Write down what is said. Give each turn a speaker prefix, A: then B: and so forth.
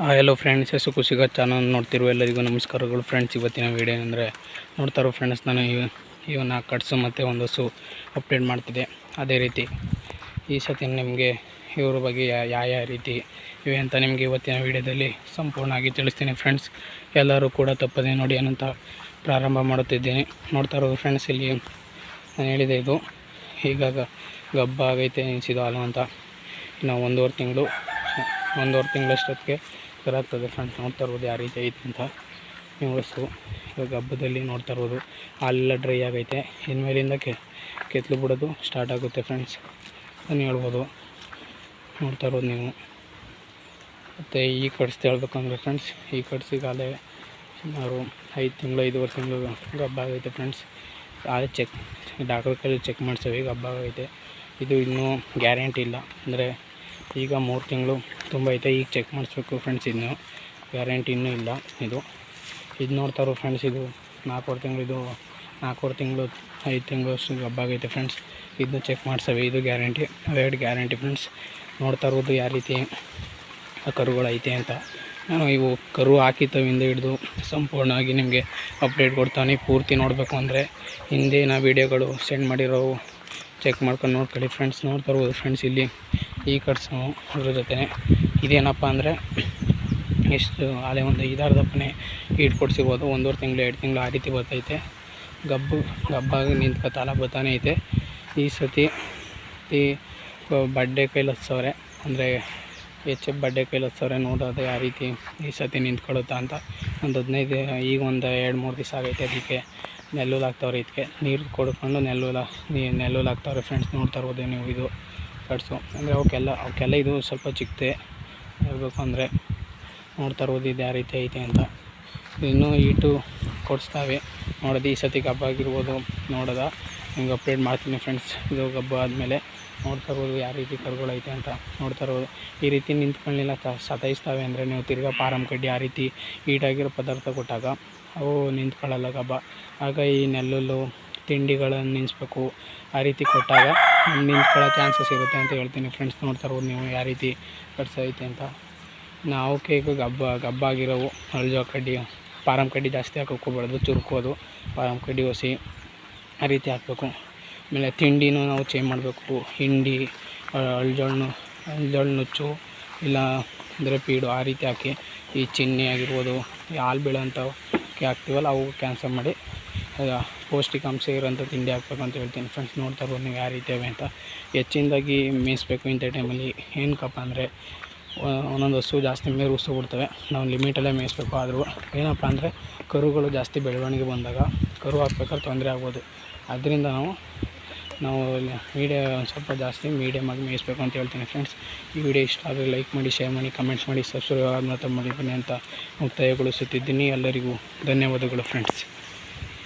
A: Hello friends, ಖುಷಿಗ channel ನೋಡ್ತಿರುವ ಎಲ್ಲರಿಗೂ ನಮಸ್ಕಾರಗಳು friends. ಇವತ್ತಿನ ವೀಡಿಯೋ ಅಂದರೆ ನೋಡ್ತಾರೋ ಫ್ರೆಂಡ್ಸ್, ನಾನು ಇವನ್ನ ಕಟ್ಸು ಮತ್ತು ಒಂದು ಹಸು ಅಪ್ಡೇಟ್ ಮಾಡ್ತಿದ್ದೆ. ಅದೇ ರೀತಿ ಈ ಸತಿ ನಿಮಗೆ ಇವ್ರ ಬಗ್ಗೆ ಯಾವ ರೀತಿ ಇವೆ ಅಂತ ನಿಮಗೆ ಇವತ್ತಿನ ವೀಡಿಯೋದಲ್ಲಿ ಸಂಪೂರ್ಣವಾಗಿ ತಿಳಿಸ್ತೀನಿ ಫ್ರೆಂಡ್ಸ್. ಎಲ್ಲರೂ ಕೂಡ ತಪ್ಪದೇ ನೋಡಿ ಅನ್ನಂತ ಪ್ರಾರಂಭ ಮಾಡುತ್ತಿದ್ದೇನೆ. ನೋಡ್ತಾ ಇರೋದು ಫ್ರೆಂಡ್ಸ್, ಇಲ್ಲಿ ನಾನು ಹೇಳಿದೆ ಇದು ಈಗ ಗಬ್ಬ ಆಗೈತೆ ಎನಿಸಿದ್ದು ಹಾಲು ಅಂತ. ಇನ್ನು ಒಂದೂವರೆ ತಿಂಗಳಷ್ಟೊತ್ತಿಗೆ ಕರಾಗ್ತದೆ ಫ್ರೆಂಡ್ಸ್. ನೋಡ್ತಾ ಇರ್ಬೋದು ಯಾವ ರೀತಿ ಐತೆ ಅಂತ ನೀವು ಹಸು. ಇವಾಗ ಹಬ್ಬದಲ್ಲಿ ನೋಡ್ತಾ ಇರ್ಬೋದು ಹಾಲೆಲ್ಲ ಡ್ರೈ ಆಗೈತೆ. ಇನ್ಮೇಲಿಂದ ಕೆತ್ತಲು ಬಿಡೋದು ಸ್ಟಾರ್ಟ್ ಆಗುತ್ತೆ ಫ್ರೆಂಡ್ಸ್ ನಾನು ಹೇಳ್ಬೋದು. ನೋಡ್ತಾ ಇರ್ಬೋದು ನೀವು. ಮತ್ತು ಈ ಕಟ್ಸ್ದು ಹೇಳ್ಬೇಕಂದ್ರೆ ಫ್ರೆಂಡ್ಸ್, ಈ ಕಟ್ಸಿಗಾಲೇ ಸುಮಾರು 5-5.5 ತಿಂಗಳು ಗಬ್ಬ ಆಗೈತೆ ಫ್ರೆಂಡ್ಸ್. ಆಗ ಡಾಕ್ಟರ್ ಕೈಲಿ ಚೆಕ್ ಮಾಡ್ಸೇವೆ, ಈಗ ಹಬ್ಬ ಆಗೈತೆ. ಇದು ಇನ್ನೂ ಗ್ಯಾರಂಟಿ ಇಲ್ಲ, ಅಂದರೆ ಈಗ 3 ತಿಂಗಳು ತುಂಬ ಐತೆ. ಈಗ ಚೆಕ್ ಮಾಡಿಸ್ಬೇಕು ಫ್ರೆಂಡ್ಸ್. ಇನ್ನೂ ಗ್ಯಾರಂಟಿ ಇನ್ನೂ ಇಲ್ಲ. ಇದು ನೋಡ್ತಾರೋ ಫ್ರೆಂಡ್ಸ್, ಇದು 4 ತಿಂಗಳು 5 ತಿಂಗಳು ಅಷ್ಟು ಹಬ್ಬ ಆಗೈತೆ ಫ್ರೆಂಡ್ಸ್. ಇದನ್ನು ಚೆಕ್ ಮಾಡ್ಸೇವೆ, ಇದು ಗ್ಯಾರಂಟಿ, ಅವೆರಡು ಗ್ಯಾರಂಟಿ ಫ್ರೆಂಡ್ಸ್. ನೋಡ್ತಾ ಇರೋದು ಯಾವ ರೀತಿ ಕರುಗಳು ಐತೆ ಅಂತ. ನಾನು ಇವು ಕರು ಹಾಕಿತ್ತವಿಂದ ಹಿಡಿದು ಸಂಪೂರ್ಣವಾಗಿ ನಿಮಗೆ ಅಪ್ಡೇಟ್ ಕೊಡ್ತಾನೆ. ಪೂರ್ತಿ ನೋಡಬೇಕು ಅಂದರೆ ಹಿಂದಿನ ವೀಡಿಯೋಗಳು ಸೆಂಡ್ ಮಾಡಿರೋವು ಚೆಕ್ ಮಾಡ್ಕೊಂಡು ನೋಡ್ಕೊಳ್ಳಿ ಫ್ರೆಂಡ್ಸ್. ನೋಡ್ತಾ ಇರ್ಬೋದು ಫ್ರೆಂಡ್ಸ್, ಇಲ್ಲಿ ಈ ಕಟ್ಸು ಅದ್ರ ಜೊತೆ ಇದೇನಪ್ಪ ಅಂದರೆ ಎಷ್ಟು ಅದೇ ಒಂದು 5-6 ದಪ್ಪನೇ ಈಟ್ ಕೊಡ್ಸಿರ್ಬೋದು. 1.5 ತಿಂಗಳು 2 ತಿಂಗಳು ಆ ರೀತಿ ಬರ್ತೈತೆ. ಗಬ್ಬಾಗಿ ನಿಂತ್ಕೊತಾಲ ಬರ್ತಾನೆ ಐತೆ. ಈ ಸತಿ ಬಡ್ಡೆ ಕೈಲಿ ಹತ್ಸವ್ರೆ, ಅಂದರೆ ಎಚ್.ಎಫ್ ಬಡ್ಡೆ ಕೈಲಿ ಹತ್ಸವ್ರೆ. ನೋಡೋದು ಯಾವ ರೀತಿ ಈ ಸತಿ ನಿಂತ್ಕೊಳ್ಳುತ್ತಾ ಅಂತ. ಒಂದು 15 ಈಗ ಒಂದು 2-3 ದಿವಸ ಆಗೈತೆ. ಅದಕ್ಕೆ ನೆಲ್ಲುಲ್ ಹಾಕ್ತವ್ರೆ. ಇದಕ್ಕೆ ನೀರು ಕೊಡ್ಕೊಂಡು ನೆಲ್ಲುಲ್ ಹಾಕ್ತವ್ರೆ ಫ್ರೆಂಡ್ಸ್. ನೋಡ್ತಾ ಇರ್ಬೋದು ನೀವು. ಇದು ಕಟ್ಸು ಅಂದರೆ ಅವಕ್ಕೆಲ್ಲ ಇದು ಸ್ವಲ್ಪ ಚಿಕ್ಕದೆ ಹೇಳ್ಬೇಕು ಅಂದರೆ. ನೋಡ್ತಾ ಇರ್ಬೋದು ಇದು ಯಾವ ರೀತಿ ಐತೆ ಅಂತ. ಇನ್ನೂ ಈಟು ಕೊಡಿಸ್ತಾವೆ ನೋಡೋದು. ಈ ಸತಿ ಗಬ್ಬ ಆಗಿರ್ಬೋದು ನೋಡೋದ ನಿಮ್ಗೆ ಅಪ್ಡೇಟ್ ಮಾಡ್ತೀನಿ ಫ್ರೆಂಡ್ಸ್. ಇದು ಗಬ್ಬ ಆದಮೇಲೆ ನೋಡ್ತಾ ಇರ್ಬೋದು ಯಾವ ರೀತಿ ಕರುಗಳೈತೆ ಅಂತ. ನೋಡ್ತಾ ಇರ್ಬೋದು ಈ ರೀತಿ ನಿಂತ್ಕೊಳ್ಳಿಲ್ಲ ಸತಾಯಿಸ್ತವೆ ಅಂದರೆ ನೀವು ತಿರ್ಗಾ ಪಾರಂ ಕಡ್ಡಿ ಆ ರೀತಿ ಈಟಾಗಿರೋ ಪದಾರ್ಥ ಕೊಟ್ಟಾಗ ಅವು ನಿಂತ್ಕೊಳ್ಳಲ್ಲ ಗಬ್ಬ. ಆಗ ಈ ನೆಲ್ಲುಲ್ಲು ತಿಂಡಿಗಳನ್ನು ನಿಲ್ಲಿಸ್ಬೇಕು. ಆ ರೀತಿ ಕೊಟ್ಟಾಗ ನಿಂತ್ಕೊಳ್ಳೋ ಚಾನ್ಸಸ್ ಇರುತ್ತೆ ಅಂತ ಹೇಳ್ತೀನಿ ಫ್ರೆಂಡ್ಸ್. ನೋಡ್ತಾ ಇರ್ಬೋದು ನೀವು ಯಾವ ರೀತಿ ಕಟ್ಸೈತೆ ಅಂತ. ನಾವು ಈಗ ಗಬ್ಬ ಆಗಿರೋವು ಅಳ್ಜೋ ಕಡ್ಡಿ, ಪಾರಂ ಕಡ್ಡಿ ಜಾಸ್ತಿ ಹಾಕೋಕ್ಕೋಗ್ಬಾರ್ದು, ಚುರುಕೋದು. ಪಾರಂ ಕಡ್ಡಿ ಹೊಸಿ ಆ ರೀತಿ ಹಾಕಬೇಕು. ಆಮೇಲೆ ತಿಂಡಿನೂ ನಾವು ಚೇಂಜ್ ಮಾಡಬೇಕು. ಹಿಂಡಿ ಅಳ್ಜೋಳು ನುಚ್ಚು ಇಲ್ಲ ಅಂದರೆ ಪೀಡು ಆ ರೀತಿ ಹಾಕಿ, ಈ ಚಿನ್ನಿ ಆಗಿರ್ಬೋದು ಈ ಹಾಲು ಬೀಳೋಂಥವಕ್ಕೆ ಹಾಕ್ತೀವಲ್ಲ ಅವು ಕ್ಯಾನ್ಸಲ್ ಮಾಡಿ ಪೌಷ್ಟಿಕಾಂಶ ಇರೋಂಥ ತಿಂಡಿ ಹಾಕ್ಬೇಕು ಅಂತ ಹೇಳ್ತೀನಿ ಫ್ರೆಂಡ್ಸ್. ನೋಡ್ತಾ ಇರ್ಬೋದು ನೀವು ಯಾವ ರೀತಿ ಅವೆ ಅಂತ. ಹೆಚ್ಚಿನದಾಗಿ ಮೇಯಿಸ್ಬೇಕು ಇಂಥ ಟೈಮಲ್ಲಿ. ಏನಕ್ಕಪ್ಪ ಅಂದರೆ ಒಂದೊಂದು ಹಸು ಜಾಸ್ತಿ ಮೇರು ಉಸು ಬಿಡ್ತವೆ. ನಾವು ಲಿಮಿಟಲ್ಲೇ ಮೇಯಿಸ್ಬೇಕು. ಆದರೂ ಏನಪ್ಪ ಅಂದರೆ ಕರುಗಳು ಜಾಸ್ತಿ ಬೆಳವಣಿಗೆ ಬಂದಾಗ ಕರು ಹಾಕ್ಬೇಕಾದ್ರೆ ತೊಂದರೆ ಆಗ್ಬೋದು. ಅದರಿಂದ ನಾವು ಮೀಡಿಯಾ ಒಂದು ಸ್ವಲ್ಪ ಜಾಸ್ತಿ ಮೀಡಿಯಮಾಗಿ ಮೇಯಿಸ್ಬೇಕು ಅಂತ ಹೇಳ್ತೀನಿ ಫ್ರೆಂಡ್ಸ್. ಈ ವಿಡಿಯೋ ಇಷ್ಟ ಆದರೆ ಲೈಕ್ ಮಾಡಿ, ಶೇರ್ ಮಾಡಿ, ಕಮೆಂಟ್ಸ್ ಮಾಡಿ, ಸಬ್ಸ್ಕ್ರೈಬ್ ಮಾಡಿ ಬನ್ನಿ ಅಂತ ಮುಕ್ತಾಯಗೊಳಿಸುತ್ತಿದ್ದೀನಿ. ಎಲ್ಲರಿಗೂ ಧನ್ಯವಾದಗಳು ಫ್ರೆಂಡ್ಸ್.